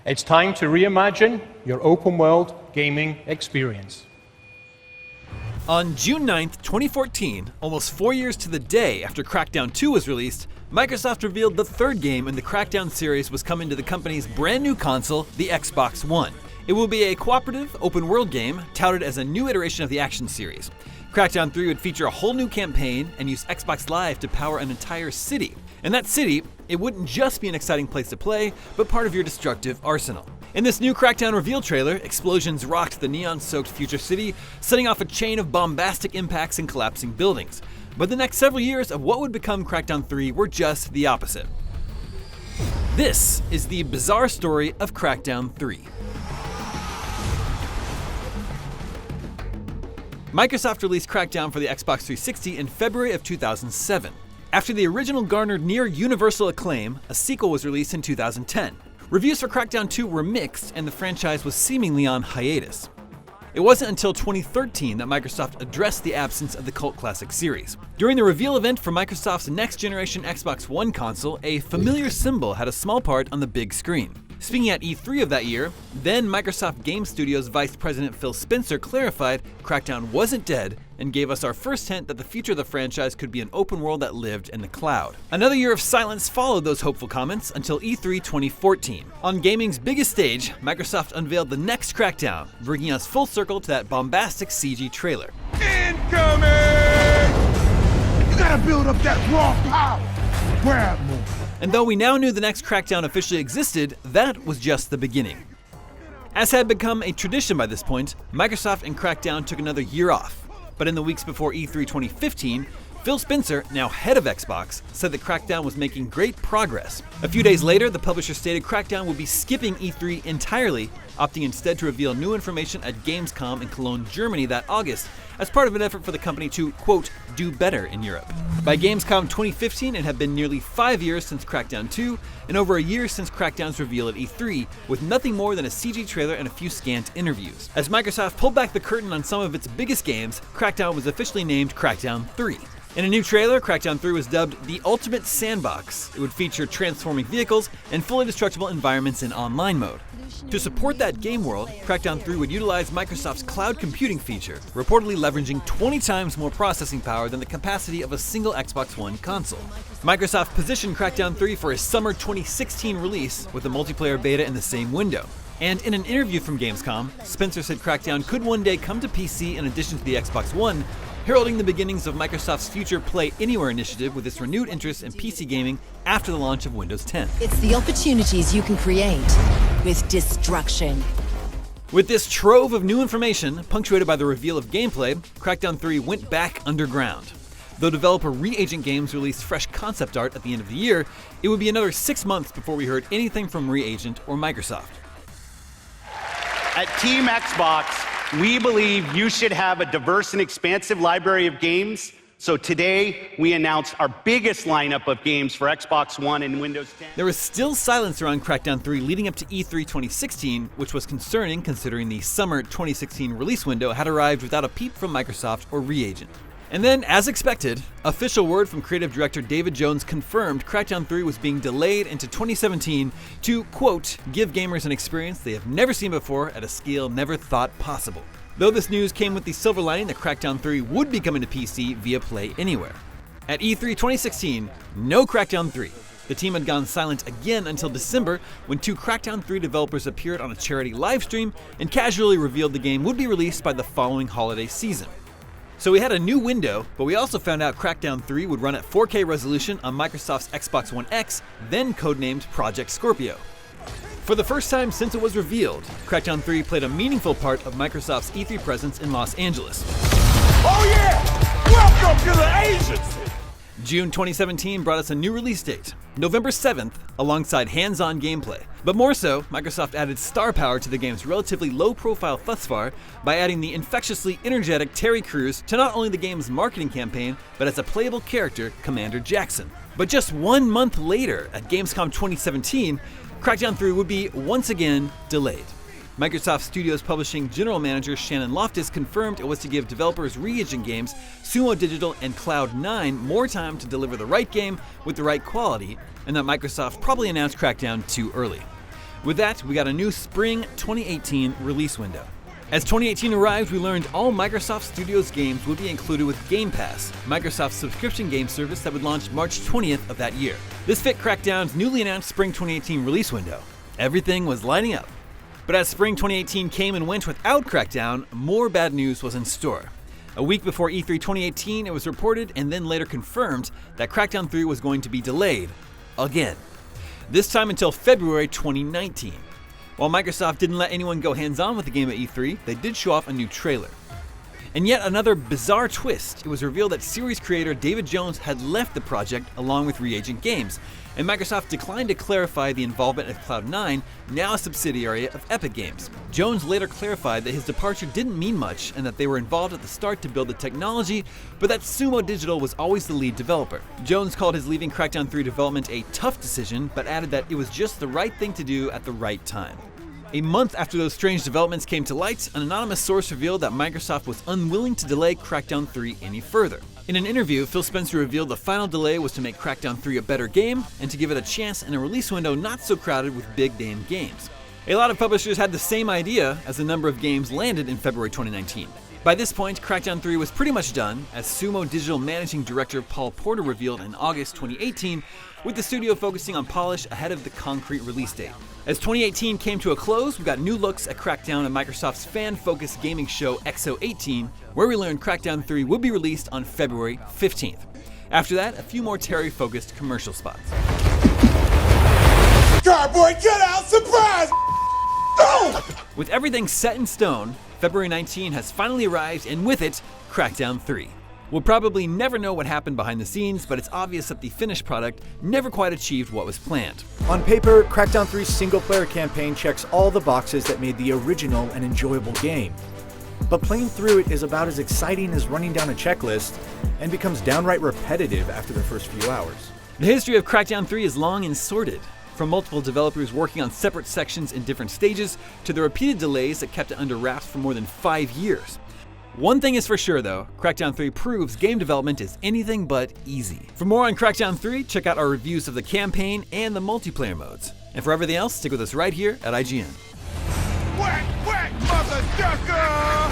It's time to reimagine your open-world gaming experience. On June 9th, 2014, almost 4 years to the day after Crackdown 2 was released, Microsoft revealed the third game in the Crackdown series was coming to the company's brand new console, the Xbox One. It will be a cooperative, open-world game touted as a new iteration of the action series. Crackdown 3 would feature a whole new campaign and use Xbox Live to power an entire city. And that city, it wouldn't just be an exciting place to play, but part of your destructive arsenal. In this new Crackdown reveal trailer, explosions rocked the neon-soaked future city, setting off a chain of bombastic impacts and collapsing buildings. But the next several years of what would become Crackdown 3 were just the opposite. This is the bizarre story of Crackdown 3. Microsoft released Crackdown for the Xbox 360 in February of 2007. After the original garnered near universal acclaim, a sequel was released in 2010. Reviews for Crackdown 2 were mixed, and the franchise was seemingly on hiatus. It wasn't until 2013 that Microsoft addressed the absence of the cult classic series. During the reveal event for Microsoft's next-generation Xbox One console, a familiar symbol had a small part on the big screen. Speaking at E3 of that year, then Microsoft Game Studios Vice President Phil Spencer clarified Crackdown wasn't dead and gave us our first hint that the future of the franchise could be an open world that lived in the cloud. Another year of silence followed those hopeful comments until E3 2014. On gaming's biggest stage, Microsoft unveiled the next Crackdown, bringing us full circle to that bombastic CG trailer. Incoming! You gotta build up that raw power. Grab more. And though we now knew the next Crackdown officially existed, that was just the beginning. As had become a tradition by this point, Microsoft and Crackdown took another year off. But in the weeks before E3 2015, Phil Spencer, now head of Xbox, said that Crackdown was making great progress. A few days later, the publisher stated Crackdown would be skipping E3 entirely, opting instead to reveal new information at Gamescom in Cologne, Germany that August, as part of an effort for the company to, quote, do better in Europe. By Gamescom 2015, it had been nearly 5 years since Crackdown 2, and over a year since Crackdown's reveal at E3, with nothing more than a CG trailer and a few scant interviews. As Microsoft pulled back the curtain on some of its biggest games, Crackdown was officially named Crackdown 3. In a new trailer, Crackdown 3 was dubbed the ultimate sandbox. It would feature transforming vehicles and fully destructible environments in online mode. To support that game world, Crackdown 3 would utilize Microsoft's cloud computing feature, reportedly leveraging 20 times more processing power than the capacity of a single Xbox One console. Microsoft positioned Crackdown 3 for a summer 2016 release, with a multiplayer beta in the same window. And in an interview from Gamescom, Spencer said Crackdown could one day come to PC in addition to the Xbox One, heralding the beginnings of Microsoft's future Play Anywhere initiative with its renewed interest in PC gaming after the launch of Windows 10. It's the opportunities you can create with destruction. With this trove of new information, punctuated by the reveal of gameplay, Crackdown 3 went back underground. Though developer Reagent Games released fresh concept art at the end of the year, it would be another 6 months before we heard anything from Reagent or Microsoft. At Team Xbox, we believe you should have a diverse and expansive library of games. So today, we announced our biggest lineup of games for Xbox One and Windows 10. There was still silence around Crackdown 3 leading up to E3 2016, which was concerning considering the summer 2016 release window had arrived without a peep from Microsoft or Reagent. And then, as expected, official word from creative director David Jones confirmed Crackdown 3 was being delayed into 2017 to, quote, give gamers an experience they have never seen before at a scale never thought possible. Though this news came with the silver lining that Crackdown 3 would be coming to PC via Play Anywhere. At E3 2016, no Crackdown 3. The team had gone silent again until December when 2 Crackdown 3 developers appeared on a charity livestream and casually revealed the game would be released by the following holiday season. So we had a new window, but we also found out Crackdown 3 would run at 4K resolution on Microsoft's Xbox One X, then codenamed Project Scorpio. For the first time since it was revealed, Crackdown 3 played a meaningful part of Microsoft's E3 presence in Los Angeles. Oh yeah! Welcome to the agency! June 2017 brought us a new release date, November 7th, alongside hands-on gameplay. But more so, Microsoft added star power to the game's relatively low-profile thus far by adding the infectiously energetic Terry Crews to not only the game's marketing campaign, but as a playable character, Commander Jackson. But just 1 month later, at Gamescom 2017, Crackdown 3 would be once again delayed. Microsoft Studios Publishing General Manager Shannon Loftus confirmed it was to give developers Reagent Games, Sumo Digital, and Cloud9 more time to deliver the right game with the right quality, and that Microsoft probably announced Crackdown too early. With that, we got a new spring 2018 release window. As 2018 arrived, we learned all Microsoft Studios games would be included with Game Pass, Microsoft's subscription game service that would launch March 20th of that year. This fit Crackdown's newly announced spring 2018 release window. Everything was lining up. But as spring 2018 came and went without Crackdown, more bad news was in store. A week before E3 2018, it was reported and then later confirmed that Crackdown 3 was going to be delayed again. This time until February 2019. While Microsoft didn't let anyone go hands-on with the game at E3, they did show off a new trailer. And yet another bizarre twist, it was revealed that series creator David Jones had left the project along with Reagent Games, and Microsoft declined to clarify the involvement of Cloud9, now a subsidiary of Epic Games. Jones later clarified that his departure didn't mean much and that they were involved at the start to build the technology, but that Sumo Digital was always the lead developer. Jones called his leaving Crackdown 3 development a tough decision, but added that it was just the right thing to do at the right time. A month after those strange developments came to light, an anonymous source revealed that Microsoft was unwilling to delay Crackdown 3 any further. In an interview, Phil Spencer revealed the final delay was to make Crackdown 3 a better game and to give it a chance in a release window not so crowded with big-name games. A lot of publishers had the same idea as the number of games landed in February 2019. By this point, Crackdown 3 was pretty much done, as Sumo Digital Managing Director Paul Porter revealed in August 2018, with the studio focusing on polish ahead of the concrete release date. As 2018 came to a close, we got new looks at Crackdown at Microsoft's fan-focused gaming show XO18, where we learned Crackdown 3 would be released on February 15th. After that, a few more Terry-focused commercial spots. Cardboard cutout surprise! With everything set in stone, February 19 has finally arrived, and with it, Crackdown 3. We'll probably never know what happened behind the scenes, but it's obvious that the finished product never quite achieved what was planned. On paper, Crackdown 3's single-player campaign checks all the boxes that made the original an enjoyable game. But playing through it is about as exciting as running down a checklist, and becomes downright repetitive after the first few hours. The history of Crackdown 3 is long and sordid. From multiple developers working on separate sections in different stages, to the repeated delays that kept it under wraps for more than 5 years. One thing is for sure though, Crackdown 3 proves game development is anything but easy. For more on Crackdown 3, check out our reviews of the campaign and the multiplayer modes. And for everything else, stick with us right here at IGN. Whack, whack, mother ducker!